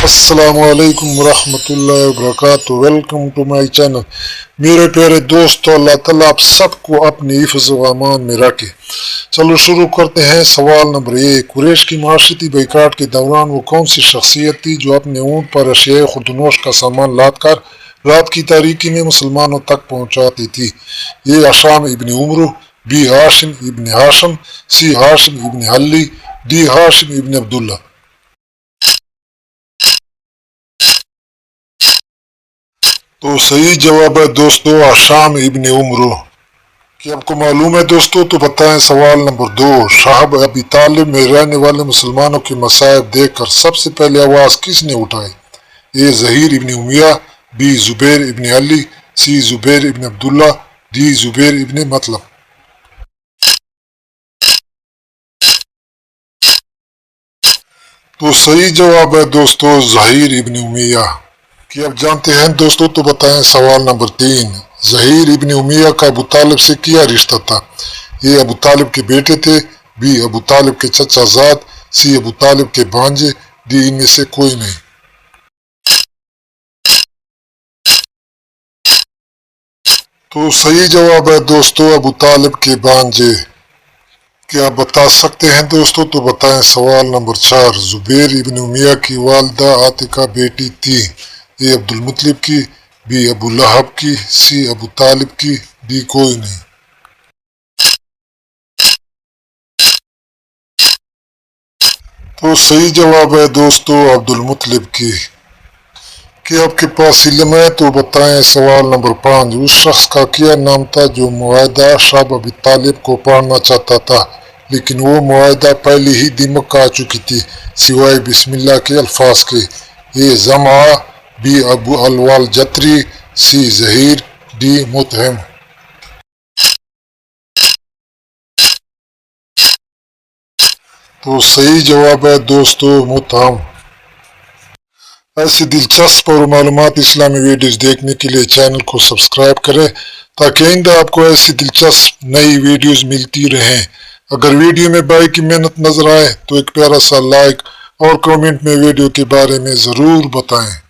السلام علیکم ورحمۃ اللہ وبرکاتہ۔ Welcome to my channel. میرے پیارے دوستو، اللہ تعالیٰ آپ سب کو اپنی حفظ و امان میں رکھے۔ چلو شروع کرتے ہیں۔ سوال نمبر 1، قریش کی معاشرتی بائیکاٹ کے دوران وہ کون سی شخصیت تھی جو اپنے اونٹ پر اشیاء خوردنوش کا سامان لاد کر رات کی تاریکی میں مسلمانوں تک پہنچاتی تھی؟ اے ہشام ابن عمرو، بی ہاشم ابن ہاشم، سی ہاشم ابن علی، ڈی ہاشم ابن عبداللہ۔ تو صحیح جواب ہے دوستو ہشام ابن عمرو۔ کہ آپ کو معلوم ہے دوستو تو بتائیں۔ سوال نمبر 2، شہاب ابی طالب میں رہنے والے مسلمانوں کے مصائب دیکھ کر سب سے پہلے آواز کس نے اٹھائی؟ اے زہیر ابن امیہ، بی زبیر ابن علی، سی زبیر ابن عبداللہ، ڈی زبیر ابن مطلب۔ تو صحیح جواب ہے دوستو زہیر ابن امیہ۔ کہ اب جانتے ہیں دوستو تو بتائیں۔ سوال نمبر 3، زہیر ابن امیہ کا ابو طالب سے کیا رشتہ تھا؟ اے ابو طالب کے بیٹے تھے، بی ابو طالب کے چچا زاد، سی ابو طالب کے بھانجے، ڈی ان میں سے کوئی نہیں۔ تو صحیح جواب ہے دوستو ابو طالب کے بھانجے۔ کیا آپ بتا سکتے ہیں دوستو تو بتائیں۔ سوال نمبر 4، زبیر ابن امیہ کی والدہ عاتقہ بیٹی تھی؟ اے عبد المطلب کی، بی ابو لہب کی، سی ابو طالب کی، ڈی کوئی نہیں۔ تو صحیح جواب ہے دوستو عبد المطلب کی۔ کہ آپ کے پاس علم ہے تو بتائیں۔ سوال نمبر 5، اس شخص کا کیا نام تھا جو معاہدہ شعب ابی طالب کو پڑھنا چاہتا تھا لیکن وہ معاہدہ پہلے ہی دماغ آ چکی تھی سوائے بسم اللہ کے الفاظ کے؟ اے زمعہ، بی ابو الوال جتری، سی زہیر، ڈی متہم۔ تو صحیح جواب ہے دوستو متہم۔ ایسی دلچسپ اور معلومات اسلامی ویڈیوز دیکھنے کے لیے چینل کو سبسکرائب کریں تاکہ آئندہ آپ کو ایسی دلچسپ نئی ویڈیوز ملتی رہیں۔ اگر ویڈیو میں بھائی کی محنت نظر آئے تو ایک پیارا سا لائک اور کمنٹ میں ویڈیو کے بارے میں ضرور بتائیں۔